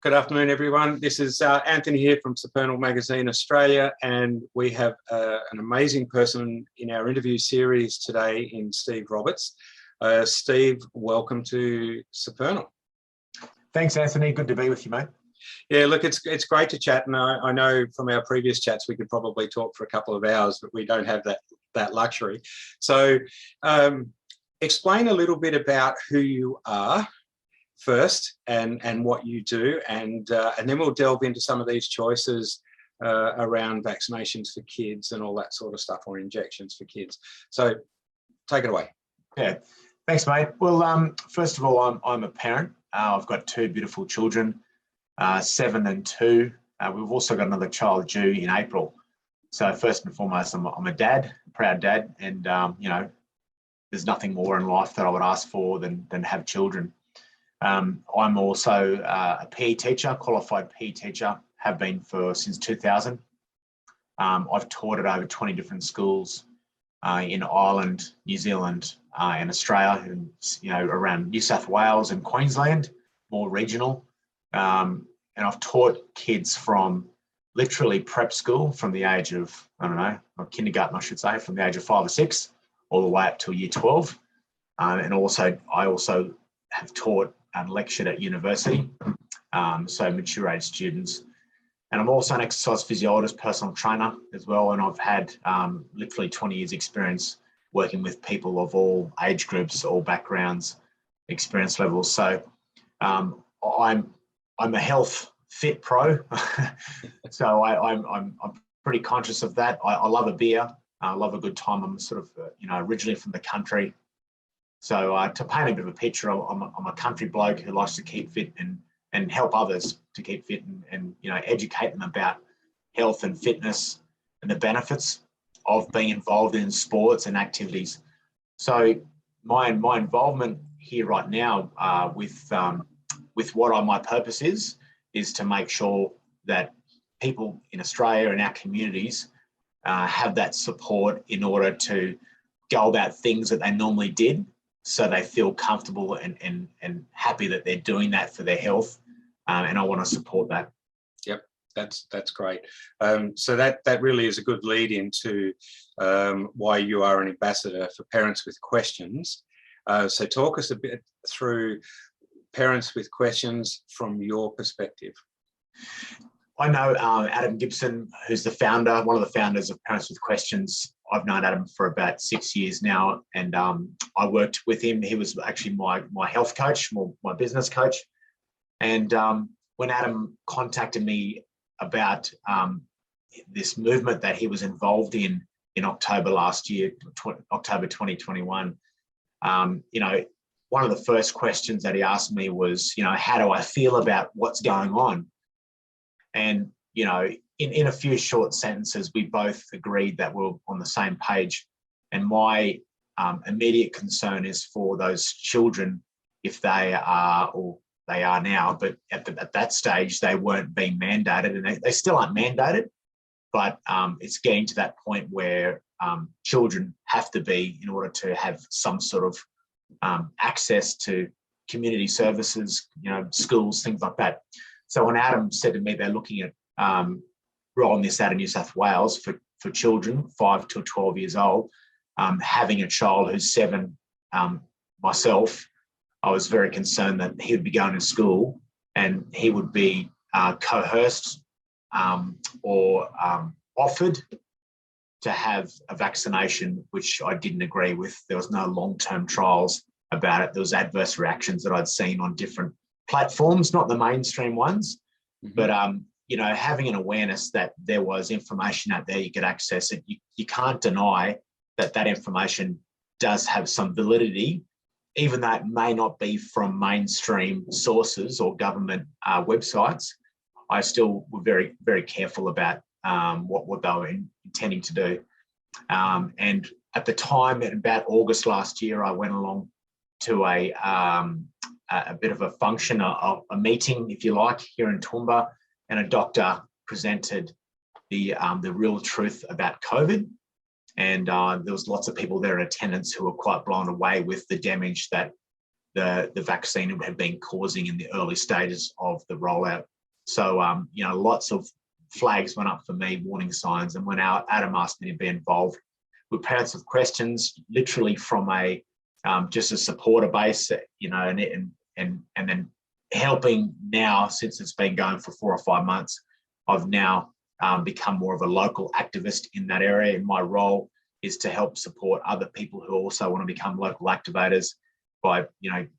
Good afternoon, everyone. This is Anthony here from Supernal Magazine Australia, and we have an amazing person in our interview series today in Steve Roberts. Steve, welcome to Supernal. Thanks, Anthony. Good to be with you, mate. Yeah, look, it's great to chat, and I know from our previous chats we could probably talk for a couple of hours, but we don't have that luxury. So explain a little bit about who you are first and what you do, and then we'll delve into some of these choices around vaccinations for kids and all that sort of stuff, or injections for kids. So take it away. Yeah, thanks, mate. Well, first of all, I'm a parent. I've got two beautiful children, 7 and 2. We've also got another child due in April. So first and foremost, I'm a dad, a proud dad, and you know, there's nothing more in life that I would ask for than have children. I'm also a PE teacher, qualified PE teacher, have been since 2000. I've taught at over 20 different schools in Ireland, New Zealand, and Australia, and around New South Wales and Queensland, more regional. And I've taught kids from literally prep school from the age of, or kindergarten, I should say, from the age of 5 or 6, all the way up to year 12. And I also have taught and lectured at university, so mature age students. And I'm also an exercise physiologist, personal trainer as well. And I've had literally 20 years experience working with people of all age groups, all backgrounds, experience levels. So I'm a health fit pro. So I'm pretty conscious of that. I love a beer. I love a good time. I'm sort of, originally from the country. So to paint a bit of a picture, I'm a country bloke who likes to keep fit and help others to keep fit and educate them about health and fitness and the benefits of being involved in sports and activities. So my involvement here right now with what my purpose is to make sure that people in Australia and our communities have that support in order to go about things that they normally did, so they feel comfortable and happy that they're doing that for their health, and I want to support that. Yep, that's great. So that really is a good lead into why you are an ambassador for Parents with Questions. So talk us a bit through Parents with Questions from your perspective. I know Adam Gibson, who's one of the founders of Parents with Questions. I've known Adam for about 6 years now, and I worked with him. He was actually my health coach, my business coach. And when Adam contacted me about this movement that he was involved in October last year, October 2021, one of the first questions that he asked me was, how do I feel about what's going on? And, in a few short sentences, we both agreed that we're on the same page. And my immediate concern is for those children, if they are, or they are now, but at that stage, they weren't being mandated, and they still aren't mandated, but it's getting to that point where children have to be, in order to have some sort of access to community services, schools, things like that. So when Adam said to me they're looking at rolling this out in New South Wales for children 5 to 12 years old, having a child who's 7, myself, I was very concerned that he would be going to school and he would be coerced or offered to have a vaccination, which I didn't agree with. There was no long-term trials about it. There was adverse reactions that I'd seen on different platforms, not the mainstream ones, but having an awareness that there was information out there, you could access it. You can't deny that information does have some validity, even though it may not be from mainstream sources or government websites. I still were very, very careful about what they were intending to do. And at the time, in about August last year, I went along to a bit of a function, a meeting, if you like, here in Toowoomba, and a doctor presented the real truth about COVID. And there was lots of people there in attendance who were quite blown away with the damage that the vaccine had been causing in the early stages of the rollout So, lots of flags went up for me, warning signs. And when Adam asked me to be involved with Parents with Questions, literally from just a supporter base, and then helping now, since it's been going for 4 or 5 months, I've now become more of a local activist in that area. And my role is to help support other people who also want to become local activators by,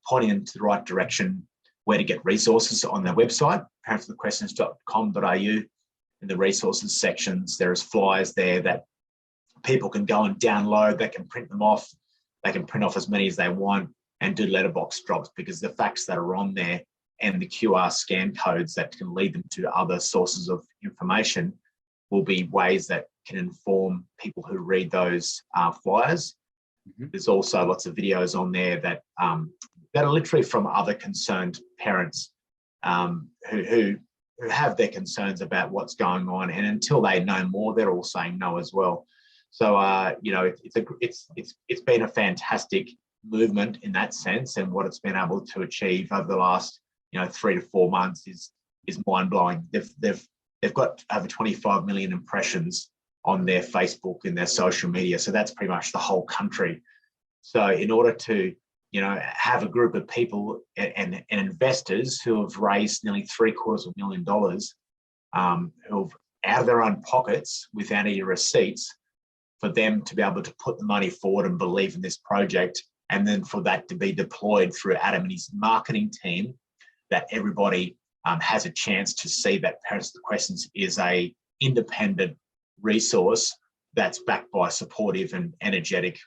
pointing them to the right direction, where to get resources on their website, parentswithquestions.com.au. In the resources sections, there's flyers there that people can go and download. They can print them off. They can print off as many as they want and do letterbox drops, because the facts that are on there and the QR scan codes that can lead them to other sources of information will be ways that can inform people who read those flyers. Mm-hmm. There's also lots of videos on there that are literally from other concerned parents who have their concerns about what's going on, and until they know more, they're all saying no as well. So it's been a fantastic movement in that sense, and what it's been able to achieve over the last 3 to 4 months is mind blowing. They've got over 25 million impressions on their Facebook and their social media, so that's pretty much the whole country. So in order to have a group of people and investors who have raised nearly $750,000, who've out of their own pockets without any receipts, for them to be able to put the money forward and believe in this project, and then for that to be deployed through Adam and his marketing team, that everybody has a chance to see that Parents with Questions is a independent resource that's backed by supportive and energetic,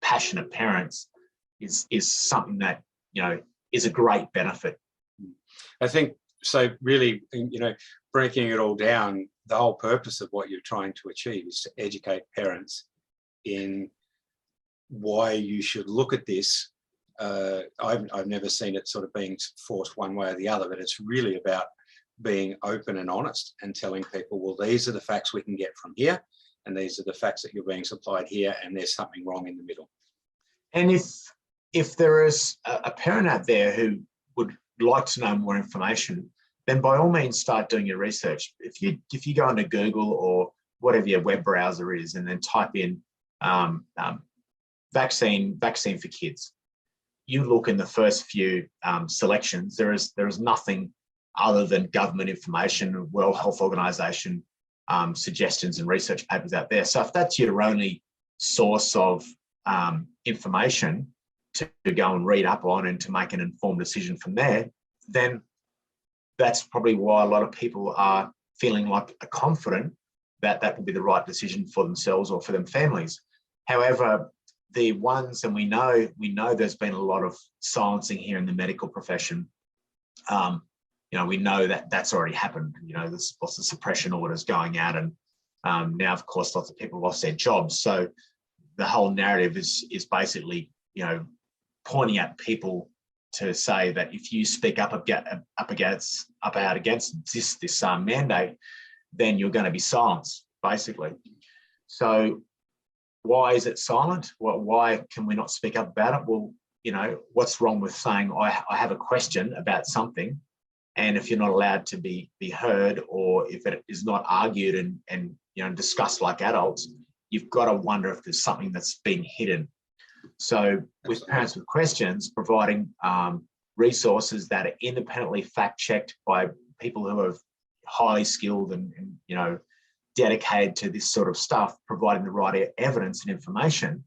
passionate parents, is something that is a great benefit. I think so. Really, breaking it all down, the whole purpose of what you're trying to achieve is to educate parents in why you should look at this. I've never seen it sort of being forced one way or the other, but it's really about being open and honest and telling people, well, these are the facts we can get from here, and these are the facts that you're being supplied here, and there's something wrong in the middle. And if there is a parent out there who would like to know more information, then by all means start doing your research. If you go into Google or whatever your web browser is, and then type in vaccine for kids, you look in the first few selections, there is nothing other than government information, World Health Organization suggestions and research papers out there. So if that's your only source of information to go and read up on and to make an informed decision from there, then that's probably why a lot of people are feeling like confident that that will be the right decision for themselves or for them families. However, the ones, and we know there's been a lot of silencing here in the medical profession. We know that that's already happened. There's lots of suppression orders going out, and now, of course, lots of people lost their jobs. So the whole narrative is basically, pointing at people to say that if you speak up out against this mandate, then you're going to be silenced, basically. So why is it silent? Why can we not speak up about it? Well, what's wrong with saying I have a question about something, and if you're not allowed to be heard, or if it is not argued and discussed like adults, you've got to wonder if there's something that's been hidden. So with Parents with Questions, providing resources that are independently fact-checked by people who are highly skilled and dedicated to this sort of stuff, providing the right evidence and information.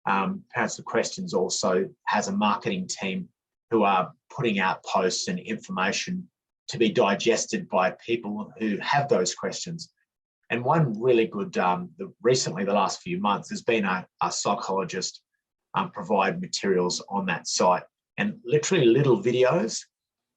Parents with Questions also has a marketing team who are putting out posts and information to be digested by people who have those questions. And one really good, recently, the last few months, there's been a psychologist provide materials on that site, and literally little videos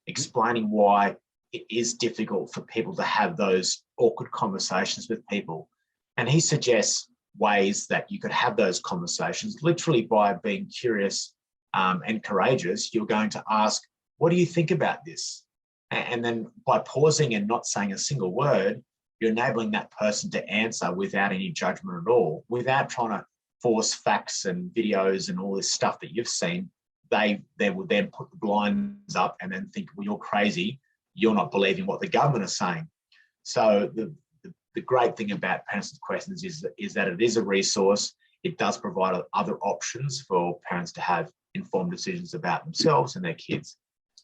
explaining why it is difficult for people to have those awkward conversations with people. And he suggests ways that you could have those conversations literally by being curious and courageous. You're going to ask, what do you think about this? And then by pausing and not saying a single word, you're enabling that person to answer without any judgment at all, without trying to force facts and videos and all this stuff that you've seen. They will then put the blinds up and then think, well, you're crazy. you're not believing what the government is saying. So the great thing about Parents with Questions is that it is a resource. It does provide other options for parents to have informed decisions about themselves and their kids.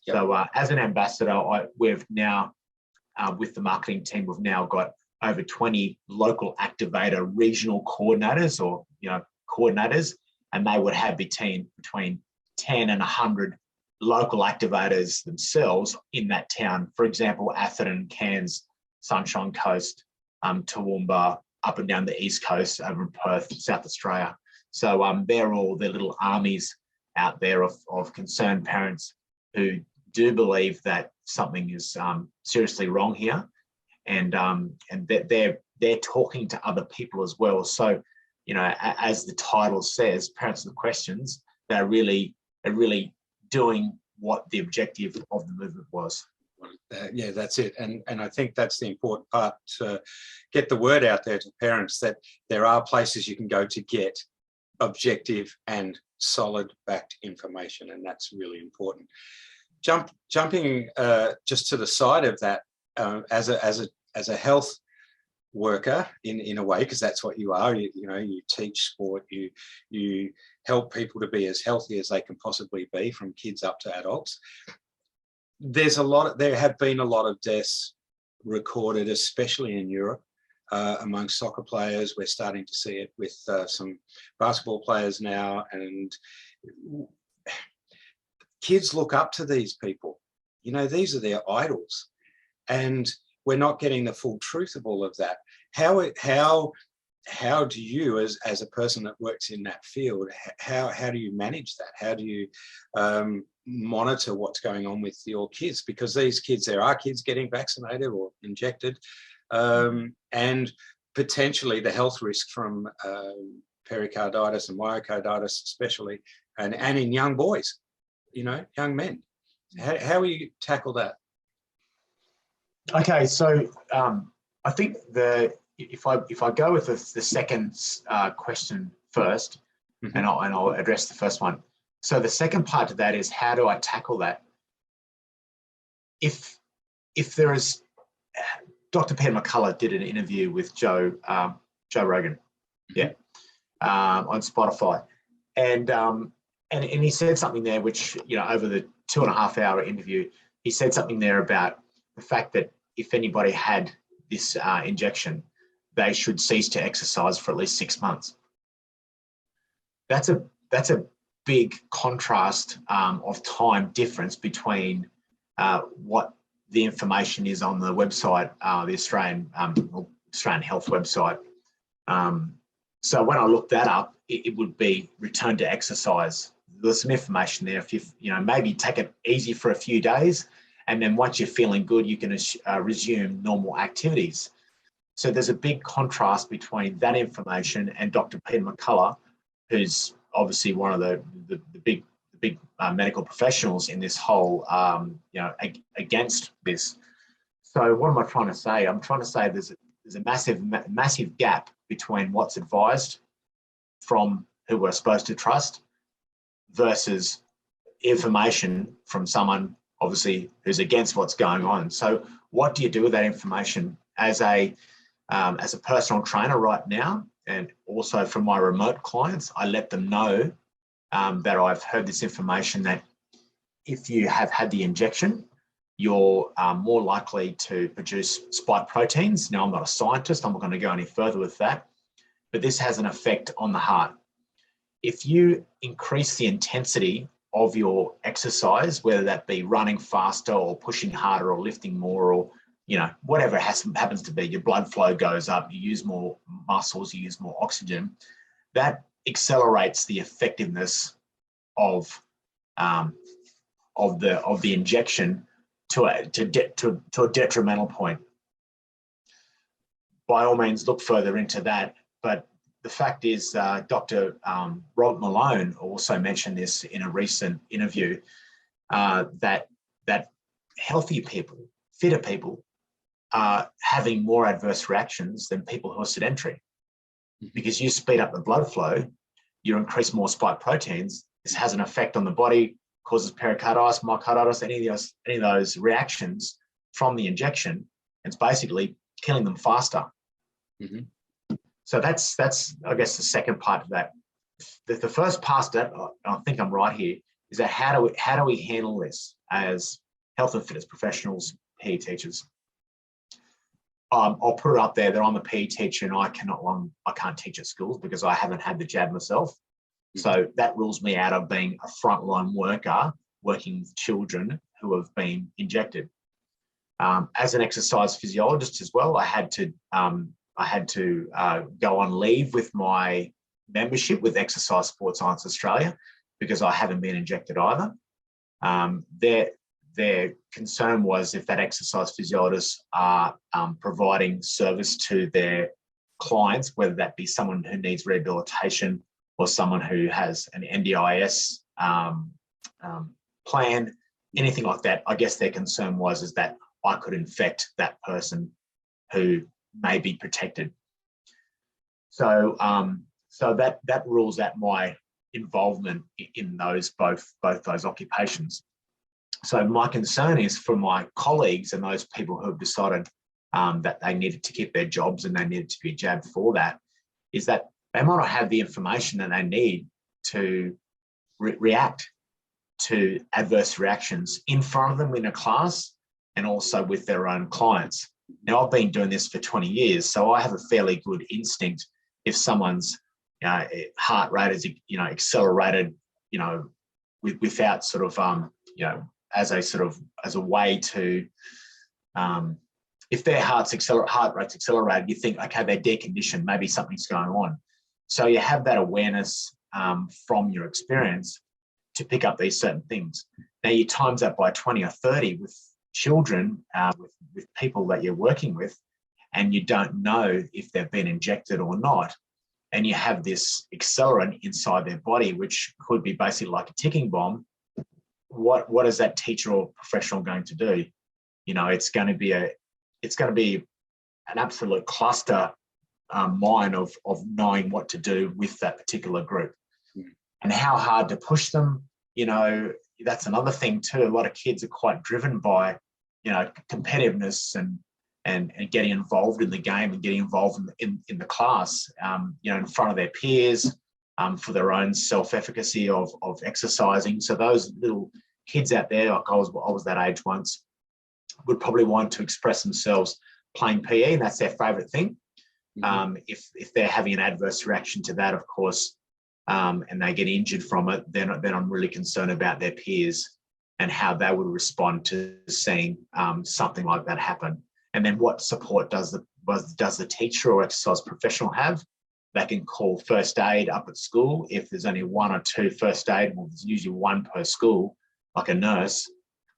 Yep. So as an ambassador, we've now, with the marketing team, we've now got over 20 local activator regional coordinators, or coordinators, and they would have between 10 and 100 local activators themselves in that town. For example, Atherton, Cairns, Sunshine Coast, Toowoomba, up and down the East Coast, over in Perth, South Australia. So they're all their little armies out there of concerned parents who do believe that something is seriously wrong here, and they're talking to other people as well. So, as the title says, Parents with Questions, they're really doing what the objective of the movement was. Yeah, that's it. And I think that's the important part, to get the word out there to parents that there are places you can go to get objective and solid backed information, and that's really important. Jumping just to the side of that, as a health worker in a way, because that's what you are. You teach sport, you help people to be as healthy as they can possibly be, from kids up to adults. There have been a lot of deaths recorded, especially in Europe, amongst soccer players. We're starting to see it with some basketball players now, and kids look up to these people. These are their idols, and we're not getting the full truth of all of that. How do you, as a person that works in that field, how do you manage that? How do you monitor what's going on with your kids? Because these kids, there are kids getting vaccinated or injected, and potentially the health risk from pericarditis and myocarditis especially, and in young boys, young men. How will you tackle that? Okay, so I think if I go with the second question first, mm-hmm. and I'll address the first one. So the second part of that is, how do I tackle that? If there is, Dr. Peter McCullough did an interview with Joe Rogan, yeah, on Spotify, and he said something there, which over the 2.5 hour interview, he said something there about the fact that if anybody had this injection, they should cease to exercise for at least 6 months. That's a big contrast of time difference between what the information is on the website, the Australian Health website. So when I looked that up, it would be return to exercise. There's some information there. If you maybe take it easy for a few days, and then once you're feeling good, you can resume normal activities. So there's a big contrast between that information and Dr. Peter McCullough, who's obviously one of the big medical professionals in this whole, against this. So what am I trying to say? I'm trying to say there's a massive gap between what's advised from who we're supposed to trust versus information from someone obviously who's against what's going on. So what do you do with that information? As a personal trainer right now, and also from my remote clients, I let them know that I've heard this information, that if you have had the injection, you're more likely to produce spike proteins. Now, I'm not a scientist, I'm not going to go any further with that, but this has an effect on the heart. If you increase the intensity of your exercise, whether that be running faster or pushing harder or lifting more, or whatever happens to be, your blood flow goes up, you use more muscles, you use more oxygen, that accelerates the effectiveness of the injection to a detrimental point. By all means, look further into that. But the fact is, Dr. Robert Malone also mentioned this in a recent interview, that healthy people, fitter people, are having more adverse reactions than people who are sedentary. Because you speed up the blood flow, you increase more spike proteins. This has an effect on the body, causes pericarditis, myocarditis, any of those reactions from the injection. It's basically killing them faster. Mm-hmm. So that's I guess the second part of that. The first part of that, I think I'm right here, is that how do we handle this as health and fitness professionals, PE teachers? I'll put it up there that I'm a PE teacher and I can't teach at schools because I haven't had the jab myself. Mm-hmm. So that rules me out of being a frontline worker working with children who have been injected. As an exercise physiologist as well, I had to go on leave with my membership with Exercise Sports Science Australia because I haven't been injected either. Their concern was if that exercise physiologists are providing service to their clients, whether that be someone who needs rehabilitation or someone who has an NDIS plan, anything like that, I guess their concern is that I could infect that person who may be protected. So that rules out my involvement in those both those occupations. So my concern is for my colleagues and those people who have decided that they needed to keep their jobs and they needed to be jabbed for that, is that they might not have the information that they need to react to adverse reactions in front of them in a class and also with their own clients. Now, I've been doing this for 20 years, so I have a fairly good instinct if someone's heart rate is accelerated, without sort of as a way to, if their heart rate's accelerated, you think, okay, they're deconditioned, maybe something's going on. So you have that awareness from your experience to pick up these certain things. Now you times that by 20 or 30 with children, with people that you're working with, and you don't know if they've been injected or not, and you have this accelerant inside their body, which could be basically like a ticking bomb. What is that teacher or professional going to do? It's going to be an absolute cluster mine of knowing what to do with that particular group, and how hard to push them. That's another thing too. A lot of kids are quite driven by, competitiveness and getting involved in the game and getting involved in the class, in front of their peers, for their own self-efficacy of exercising. So those little kids out there, like I was that age once, would probably want to express themselves playing PE, and that's their favourite thing. Mm-hmm. If they're having an adverse reaction to that, of course, and they get injured from it, then I'm really concerned about their peers and how they would respond to seeing something like that happen. And then what support does the teacher or exercise professional have? They can call first aid up at school. If there's only one or two first aid, well, there's usually one per school, like a nurse.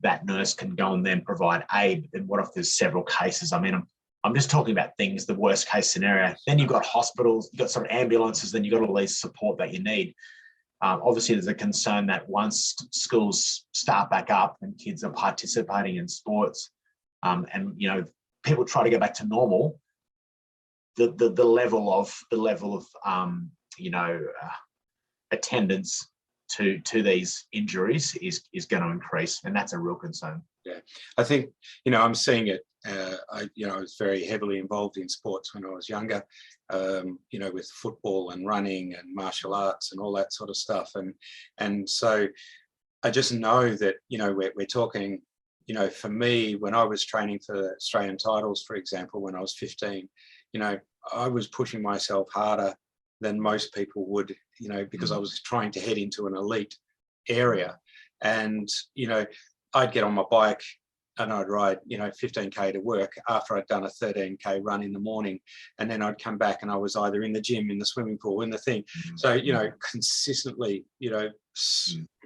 That nurse can go and then provide aid. And what if there's several cases? I mean, I'm just talking about things, the worst case scenario. Then you've got hospitals, you've got sort of ambulances, then you've got all these support that you need. Obviously, there's a concern that once schools start back up and kids are participating in sports, and people try to go back to normal, the level of attendance to these injuries is going to increase, and that's a real concern. Yeah, I think I'm seeing it. I was very heavily involved in sports when I was younger, with football and running and martial arts and all that sort of stuff, and so I just know that we're talking. For me, when I was training for Australian titles, for example, when I was 15, I was pushing myself harder than most people would, because I was trying to head into an elite area. And, I'd get on my bike and I'd ride, 15K to work after I'd done a 13K run in the morning. And then I'd come back and I was either in the gym, in the swimming pool, in the thing. So, consistently,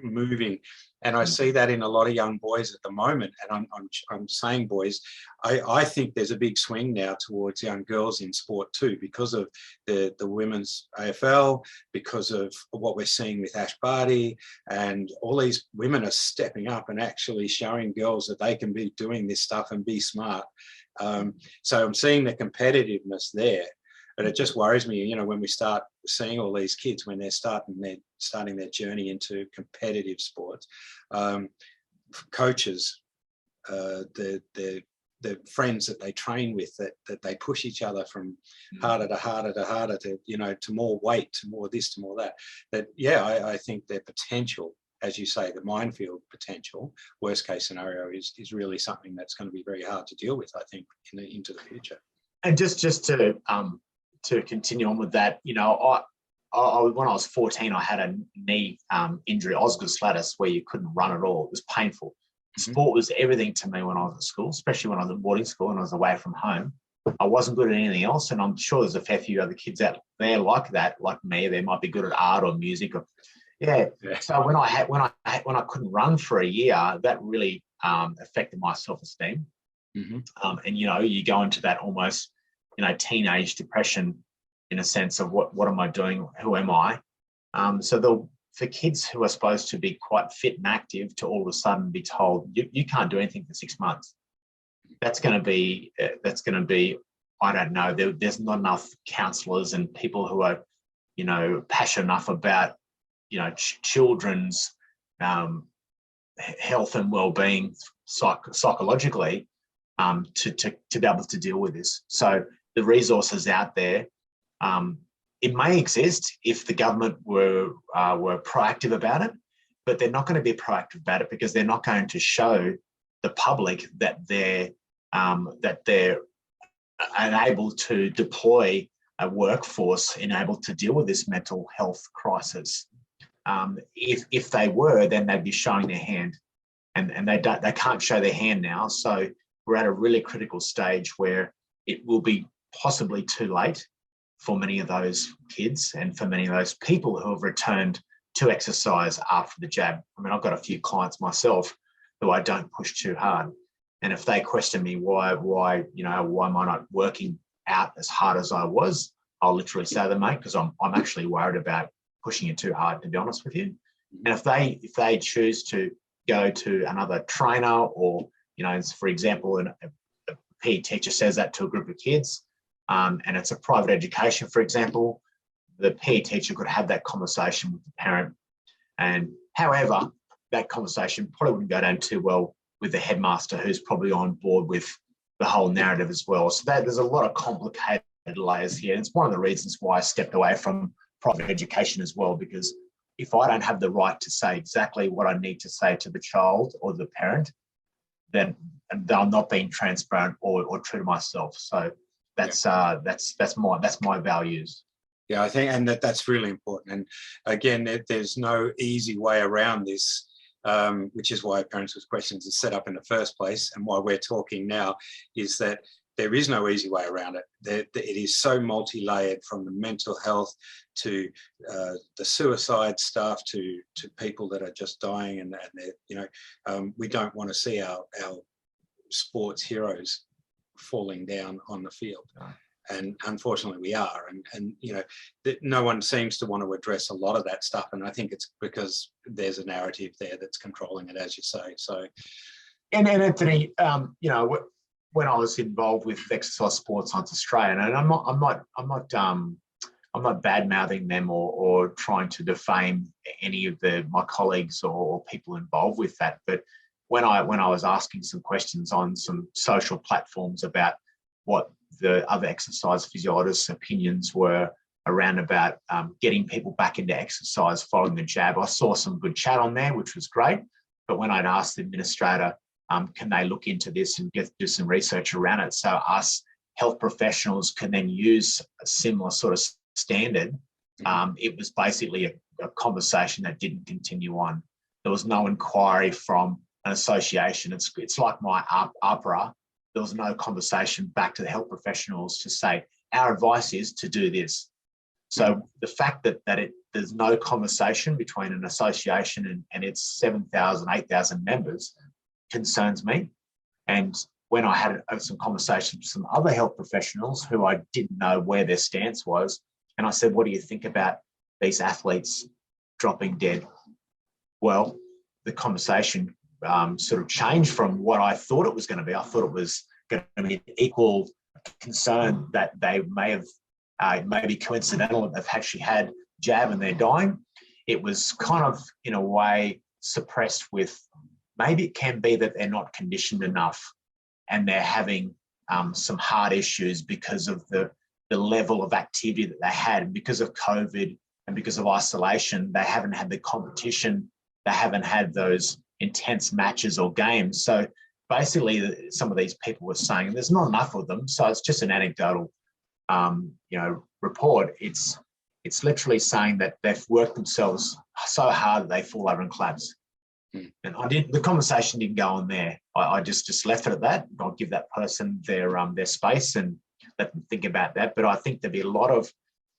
moving. And I see that in a lot of young boys at the moment. And I'm saying boys, I think there's a big swing now towards young girls in sport too, because of the women's AFL, because of what we're seeing with Ash Barty, and all these women are stepping up and actually showing girls that they can be doing this stuff and be smart. So I'm seeing the competitiveness there. But it just worries me, when we start seeing all these kids when they're starting their journey into competitive sports, coaches, the the friends that they train with, that they push each other from harder to harder to harder to, you know, to more weight, to more this, to more that, yeah, I think their potential, as you say, the minefield potential, worst case scenario, is really something that's going to be very hard to deal with, I think, into the future. And just to continue on with that, you know, when I was 14, I had a knee injury, Osgood Slatus, where you couldn't run at all. It was painful. Sport was everything to me when I was at school, especially when I was at boarding school and I was away from home. I wasn't good at anything else, and I'm sure there's a fair few other kids out there like that, like me. They might be good at art or music, or yeah. So when I couldn't run for a year, that really affected my self-esteem. And you know, you go into that almost, you know, teenage depression, in a sense of what am I doing? Who am I? So for kids who are supposed to be quite fit and active to all of a sudden be told you can't do anything for 6 months, that's going to be I don't know. There's not enough counsellors and people who are, you know, passionate enough about, you know, children's health and well-being psychologically to be able to deal with this. So the resources out there. It may exist if the government were proactive about it, but they're not going to be proactive about it because they're not going to show the public that they're unable to deploy a workforce enabled to deal with this mental health crisis. If they were, then they'd be showing their hand, and they can't show their hand now. So we're at a really critical stage where it will be possibly too late for many of those kids and for many of those people who have returned to exercise after the jab. I mean, I've got a few clients myself who I don't push too hard. And if they question me why am I not working out as hard as I was, I'll literally say to them, mate, because I'm actually worried about pushing it too hard, to be honest with you. And if they choose to go to another trainer, or, you know, for example, a PE teacher says that to a group of kids, and it's a private education, for example, the PE teacher could have that conversation with the parent. And however, that conversation probably wouldn't go down too well with the headmaster, who's probably on board with the whole narrative as well. So there's a lot of complicated layers here. And it's one of the reasons why I stepped away from private education as well, because if I don't have the right to say exactly what I need to say to the child or the parent, then I'm not being transparent or true to myself. So that's my values. Yeah, I think, and that's really important. And again, there's no easy way around this, which is why Parents with Questions is set up in the first place, and why we're talking now, is that there is no easy way around it. It is so multi-layered, from the mental health to the suicide stuff to people that are just dying, and we don't want to see our sports heroes falling down on the field. No. And unfortunately we are, and no one seems to want to address a lot of that stuff, and I think it's because there's a narrative there that's controlling it, as you say. So, and Anthony, when I was involved with Exercise Sports Science Australia, and I'm not bad mouthing them or trying to defame any of my colleagues or people involved with that, but when I was asking some questions on some social platforms about what the other exercise physiologists' opinions were around about getting people back into exercise following the jab, I saw some good chat on there, which was great. But when I'd asked the administrator, can they look into this and do some research around it, so us health professionals can then use a similar sort of standard, it was basically a conversation that didn't continue on. There was no inquiry from an association. It's like my APRA. There was no conversation back to the health professionals to say, our advice is to do this. So the fact that there's no conversation between an association and its 7,000, 8,000 members concerns me. And when I had some conversations with some other health professionals who I didn't know where their stance was, and I said, what do you think about these athletes dropping dead? Well, the conversation sort of changed from what I thought it was going to be. I thought it was going to be equal concern that they may have, maybe coincidental, they've actually had jab and they're dying. It was kind of, in a way, suppressed with, maybe it can be that they're not conditioned enough and they're having some hard issues because of the level of activity that they had. And because of COVID and because of isolation, they haven't had the competition. They haven't had those intense matches or games. So basically, some of these people were saying there's not enough of them. So it's just an anecdotal, report. It's literally saying that they've worked themselves so hard that they fall over and collapse. And the conversation didn't go on there. I just left it at that. I'll give that person their space and let them think about that. But I think there'd be a lot of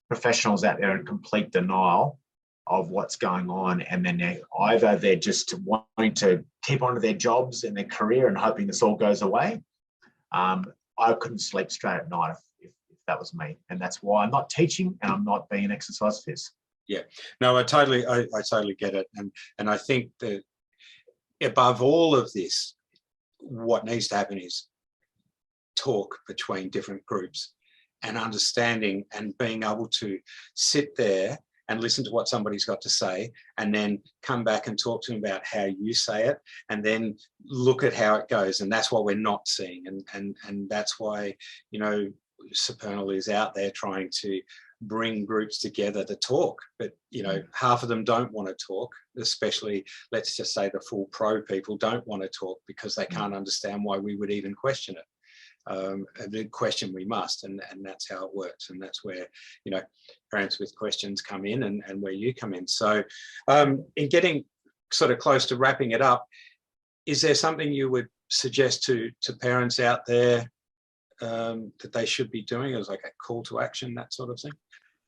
professionals out there in complete denial of what's going on, and then they're just wanting to keep on to their jobs and their career and hoping this all goes away. I couldn't sleep straight at night if that was me, and that's why I'm not teaching and I'm not being an exercise phys. Yeah, no, I totally get it, and I think that above all of this, what needs to happen is talk between different groups and understanding and being able to sit there and listen to what somebody's got to say, and then come back and talk to them about how you say it, and then look at how it goes. And that's what we're not seeing. And that's why, Supernal is out there trying to bring groups together to talk. But, half of them don't want to talk, especially, let's just say the full pro people don't want to talk because they can't understand why we would even question it. The question we must, and that's how it works, and that's where parents with questions come in, and where you come in. So in getting sort of close to wrapping it up, is there something you would suggest to parents out there that they should be doing as like a call to action, that sort of thing?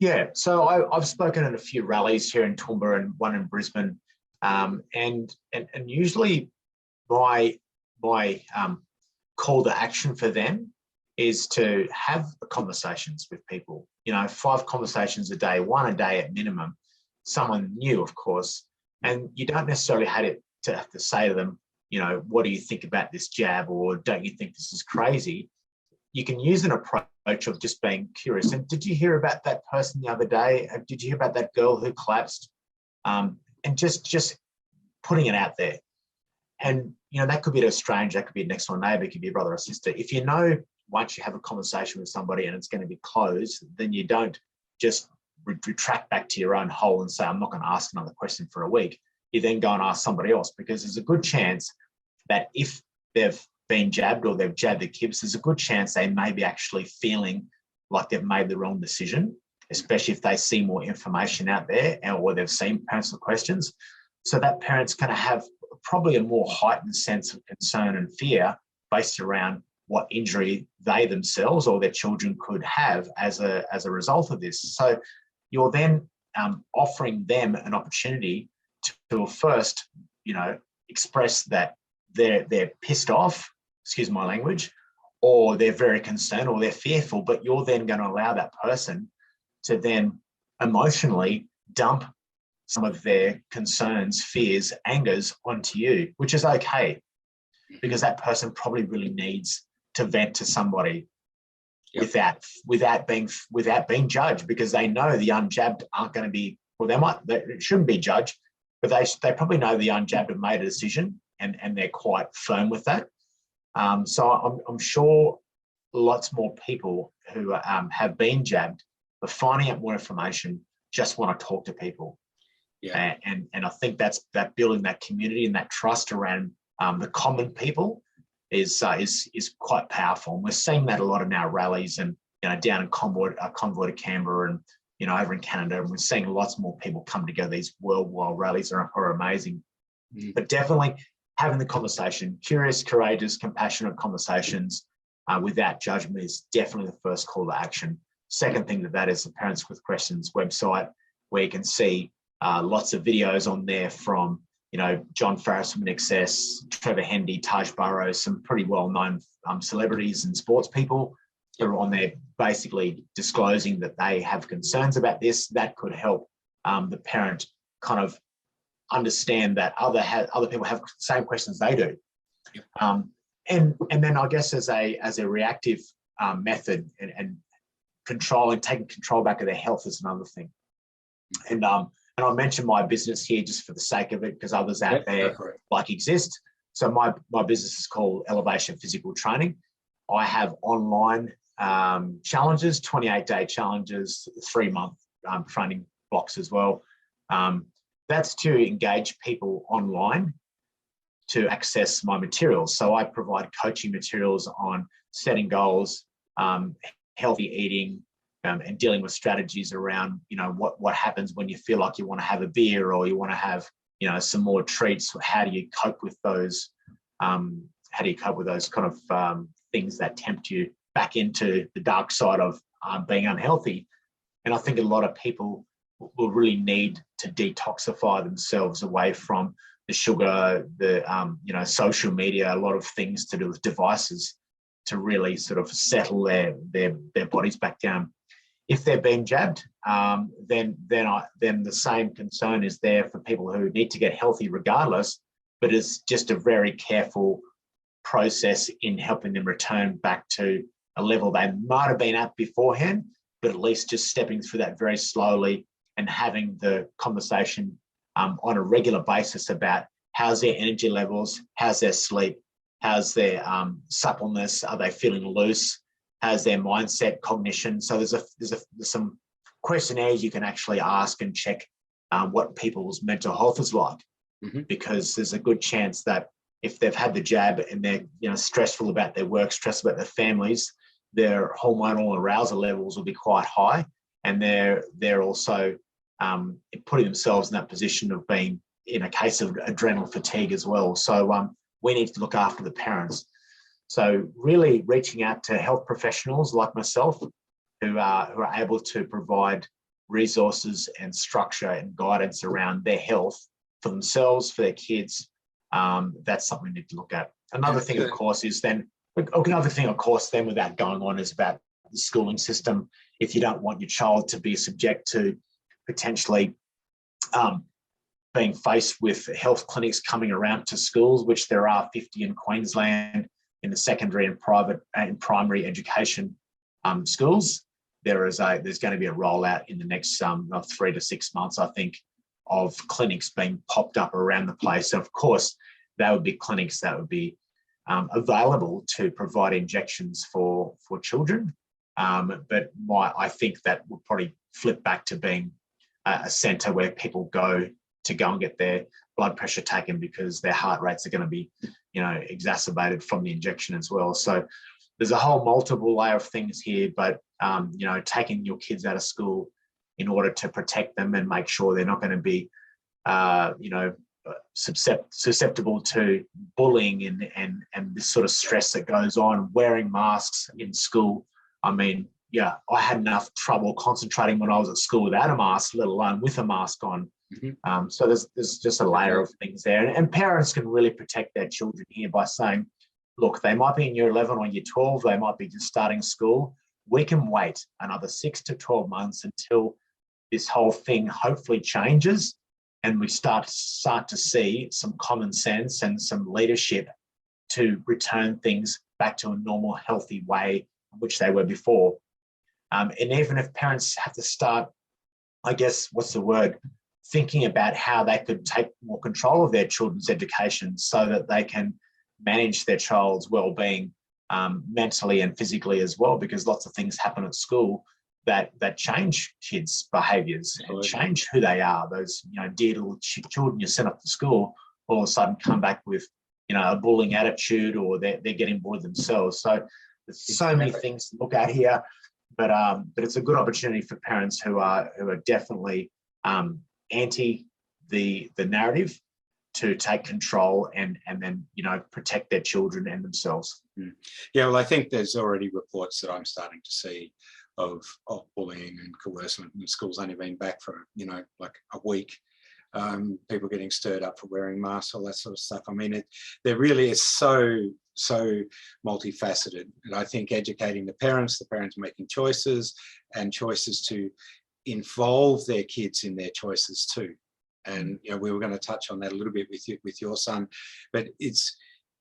Yeah, so I've spoken at a few rallies here in Toowoomba and one in Brisbane, and usually my call to action for them is to have conversations with people, 5 conversations a day, 1 a day at minimum, someone new, of course. And you don't necessarily have to say to them, what do you think about this jab, or don't you think this is crazy? You can use an approach of just being curious. And did you hear about that person the other day? Did you hear about that girl who collapsed? And just putting it out there. And, that could be to a stranger, that could be a next door neighbor, it could be a brother or sister. If once you have a conversation with somebody and it's going to be closed, then you don't just retract back to your own hole and say, I'm not going to ask another question for a week. You then go and ask somebody else, because there's a good chance that if they've been jabbed or they've jabbed the kids, there's a good chance they may be actually feeling like they've made the wrong decision, especially if they see more information out there or they've seen parents with questions. So that parent's going to have probably a more heightened sense of concern and fear based around what injury they themselves or their children could have as a result of this. So you're then offering them an opportunity to first, express that they're pissed off, excuse my language, or they're very concerned or they're fearful, but you're then going to allow that person to then emotionally dump some of their concerns, fears, angers onto you, which is okay, because that person probably really needs to vent to somebody. Yep. without being judged, because they know the unjabbed aren't going to be, they shouldn't be judged, but they probably know the unjabbed have made a decision and they're quite firm with that. So I'm sure lots more people who have been jabbed but finding out more information just want to talk to people. Yeah. And I think that building that community and that trust around the common people is quite powerful. And we're seeing that a lot in our rallies, and down in Convoy to Canberra, and over in Canada, and we're seeing lots more people come together. These worldwide rallies are amazing. But definitely having the conversation, curious, courageous, compassionate conversations without judgment is definitely the first call to action. Second thing that is the Parents with Questions website, where you can see lots of videos on there from John Farris from INXS, Trevor Hendy, Taj Burrows, some pretty well-known celebrities and sports people who are on there basically disclosing that they have concerns about this. That could help the parent kind of understand that other people have the same questions they do. And then I guess as a reactive method and taking control back of their health is another thing. And I mentioned my business here just for the sake of it, because others out there exist. So my business is called Elevation Physical Training. I have online challenges, 28-day challenges, 3-month training blocks as well. That's to engage people online to access my materials. So I provide coaching materials on setting goals, healthy eating, and dealing with strategies around, what happens when you feel like you want to have a beer or you want to have, some more treats. How do you cope with those? How do you cope with those kind of things that tempt you back into the dark side of being unhealthy? And I think a lot of people will really need to detoxify themselves away from the sugar, the social media, a lot of things to do with devices, to really sort of settle their bodies back down. If they're being jabbed, then the same concern is there for people who need to get healthy regardless, but it's just a very careful process in helping them return back to a level they might have been at beforehand, but at least just stepping through that very slowly and having the conversation on a regular basis about how's their energy levels, how's their sleep, how's their suppleness, are they feeling loose, how's their mindset, cognition. So there's some questionnaires you can actually ask and check what people's mental health is like, because there's a good chance that if they've had the jab and they're stressful about their work, stressed about their families, their hormonal arousal levels will be quite high, and they're also putting themselves in that position of being in a case of adrenal fatigue as well. So we need to look after the parents. So really reaching out to health professionals like myself who are able to provide resources and structure and guidance around their health for themselves, for their kids. That's something we need to look at. Another thing, of course, without going on, is about the schooling system. If you don't want your child to be subject to potentially being faced with health clinics coming around to schools, which there are 50 in Queensland in the secondary and private and primary education schools, there's going to be a rollout in the next 3 to 6 months, I think, of clinics being popped up around the place. And of course, that would be clinics that would be available to provide injections for children. But I think that will probably flip back to being a centre where people go and get their blood pressure taken because their heart rates are going to be, exacerbated from the injection as well. So there's a whole multiple layer of things here, but, taking your kids out of school in order to protect them and make sure they're not going to be, susceptible to bullying and this sort of stress that goes on, wearing masks in school. I mean, I had enough trouble concentrating when I was at school without a mask, let alone with a mask on. So there's just a layer of things there. And parents can really protect their children here by saying, look, they might be in year 11 or year 12, they might be just starting school. We can wait another 6 to 12 months until this whole thing hopefully changes and we start to see some common sense and some leadership to return things back to a normal, healthy way in which they were before. And even if parents have to start, I guess, thinking about how they could take more control of their children's education so that they can manage their child's well-being mentally and physically as well, because lots of things happen at school that change kids' behaviours and change who they are. Those dear little children you send off to school all of a sudden come back with a bullying attitude, or they're getting bored themselves. So there's so many things to look at here, but it's a good opportunity for parents who are definitely anti the narrative to take control and then protect their children and themselves. Yeah, well, I think there's already reports that I'm starting to see of bullying and coercion in schools only been back for like a week. People getting stirred up for wearing masks, all that sort of stuff. I mean, there really is so multifaceted, and I think educating the parents making choices and choices to involve their kids in their choices too. And we were going to touch on that a little bit with your son, but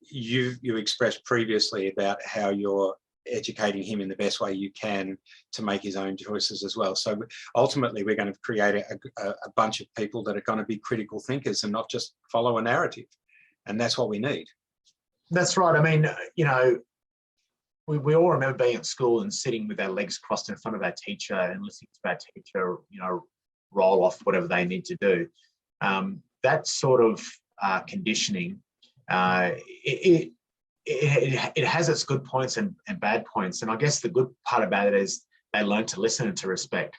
you expressed previously about how you're educating him in the best way you can to make his own choices as well. So ultimately, we're going to create a bunch of people that are going to be critical thinkers and not just follow a narrative, and that's what we need. That's right. I mean, you know, we all remember being at school and sitting with our legs crossed in front of our teacher and listening to our teacher, you know, roll off whatever they need to do. That sort of conditioning, it has its good points and bad points. And I guess the good part about it is they learn to listen and to respect.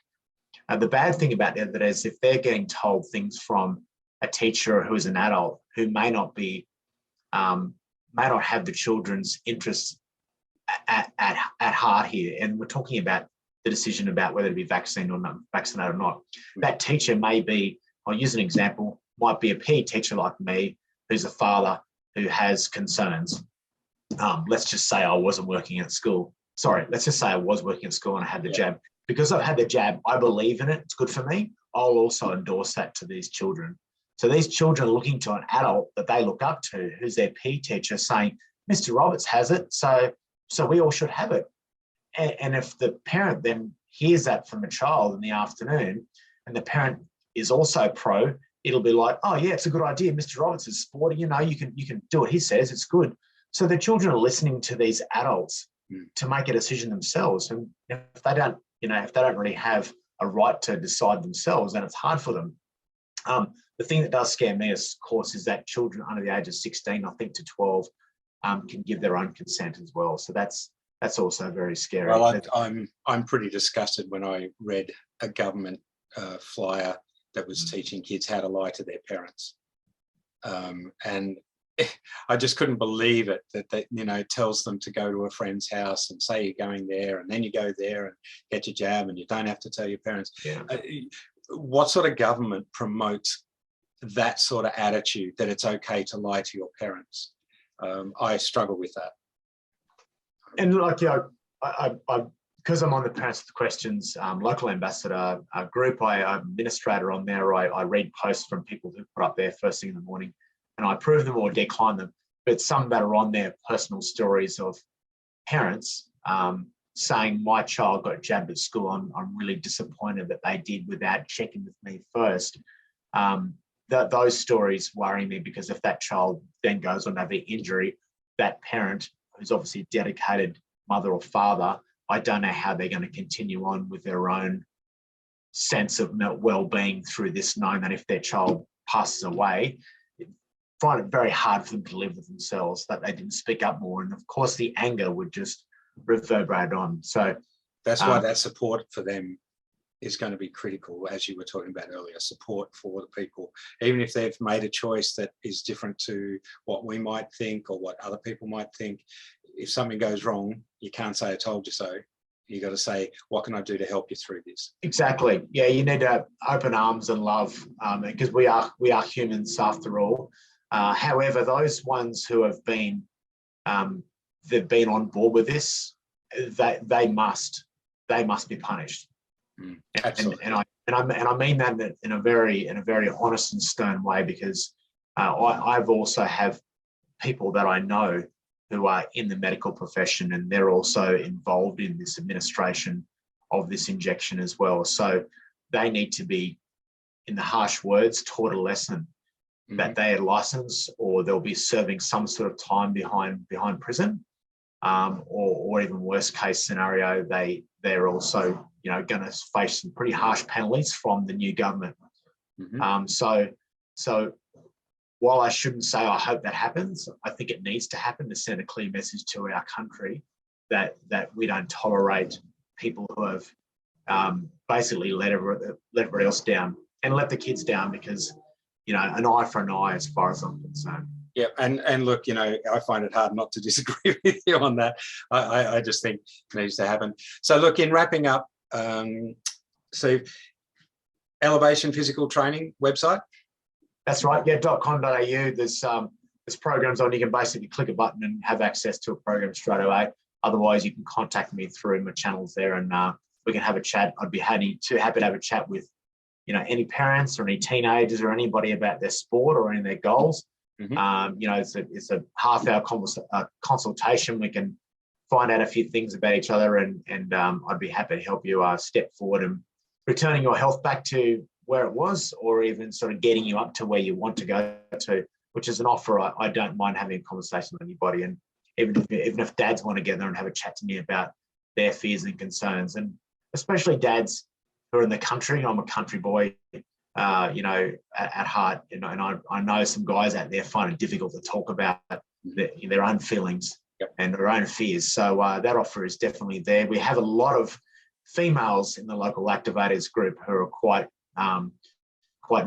The bad thing about that is if they're getting told things from a teacher who is an adult who may not have the children's interests at heart here, and we're talking about the decision about whether to be vaccinated or not. That teacher may be, I'll use an example, might be a PE teacher like me, who's a father who has concerns. Let's just say I wasn't working at school. Sorry, let's just say I was working at school and I had the jab. Because I've had the jab, I believe in it, it's good for me. I'll also endorse that to these children. So these children are looking to an adult that they look up to, who's their PE teacher, saying, Mr. Roberts has it, so we all should have it. And if the parent then hears that from a child in the afternoon, and the parent is also pro, it'll be like, oh yeah, it's a good idea. Mr. Roberts is sporty, you know, you can do what he says, it's good. So the children are listening to these adults to make a decision themselves. And if they don't really have a right to decide themselves, then it's hard for them. The thing that does scare me, of course, is that children under the age of 16, I think to 12, can give their own consent as well. So that's also very scary. Well, I'm pretty disgusted when I read a government flyer that was teaching kids how to lie to their parents, and I just couldn't believe it that you know, tells them to go to a friend's house and say you're going there, and then you go there and get your jab, and you don't have to tell your parents. Yeah. What sort of government promotes that sort of attitude that it's okay to lie to your parents? I struggle with that. And like, you know, I because I'm on the Parents with the Questions local ambassador group, I'm administrator on there. I read posts from people who put up there first thing in the morning, and I approve them or decline them. But some that are on there, personal stories of parents saying, my child got jabbed at school. I'm really disappointed that they did without checking with me first. Those stories worry me, because if that child then goes on to have an injury, that parent, who's obviously a dedicated mother or father, I don't know how they're going to continue on with their own sense of well-being through this, knowing that if their child passes away, find it very hard for them to live with themselves, that they didn't speak up more. And of course, the anger would just reverberate on. So that's why that support for them is going to be critical, as you were talking about earlier, support for the people, even if they've made a choice that is different to what we might think or what other people might think. If something goes wrong, you can't say, I told you so. You got to say, what can I do to help you through this? Exactly. Yeah, you need to have open arms and love, because we are humans after all. However, those ones who have been they've been on board with this, they must be punished. Absolutely. And I mean that in a very honest and stern way, because I've also have people that I know who are in the medical profession, and they're also involved in this administration of this injection as well. So they need to be, in the harsh words, taught a lesson that they are licensed, or they'll be serving some sort of time behind prison, or even worst case scenario, they're also, you know, going to face some pretty harsh penalties from the new government. So while I shouldn't say I hope that happens, I think it needs to happen to send a clear message to our country that we don't tolerate people who have basically let everybody else down, and let the kids down, because, you know, an eye for an eye as far as I'm concerned. Yeah, and look, you know, I find it hard not to disagree with you on that. I just think it needs to happen. So look, in wrapping up, so Elevation Physical Training website? That's right, yeah, .com.au. There's programs on. You can basically click a button and have access to a program straight away. Otherwise, you can contact me through my channels there, and we can have a chat. I'd be happy to have a chat with, you know, any parents or any teenagers or anybody about their sport or any of their goals. You know, it's a half-hour consultation. We can find out a few things about each other, and I'd be happy to help you step forward and returning your health back to where it was, or even sort of getting you up to where you want to go to which is an offer I don't mind having a conversation with anybody. And even if dads want to get there and have a chat to me about their fears and concerns, and especially dads who are in the country. I'm a country boy, at heart, and I know some guys out there find it difficult to talk about their own feelings and their own fears. So that offer is definitely there. We have a lot of females in the local activators group who are quite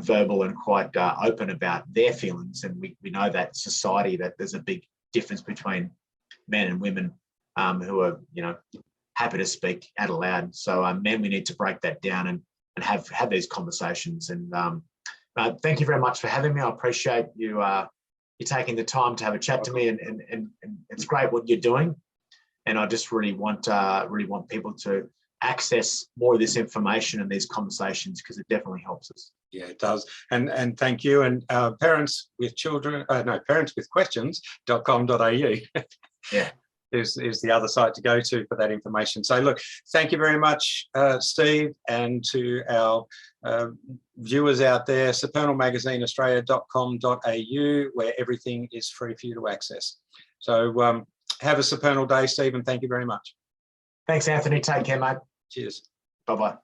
verbal and quite open about their feelings. And we know that society, that there's a big difference between men and women who are, happy to speak out aloud. So men, we need to break that down and have these conversations. And thank you very much for having me. I appreciate you taking the time to have a chat to me, and it's great what you're doing. And I just really want people to access more of this information and these conversations, because it definitely helps us. Yeah, it does. And thank you. And parents with questions.com.au. Yeah. Is the other site to go to for that information. So look, thank you very much, Steve, and to our viewers out there, Supernal Magazine Australia.com.au, where everything is free for you to access. So have a supernal day, Steve, and thank you very much. Thanks, Anthony. Take care, mate. Cheers. Bye-bye.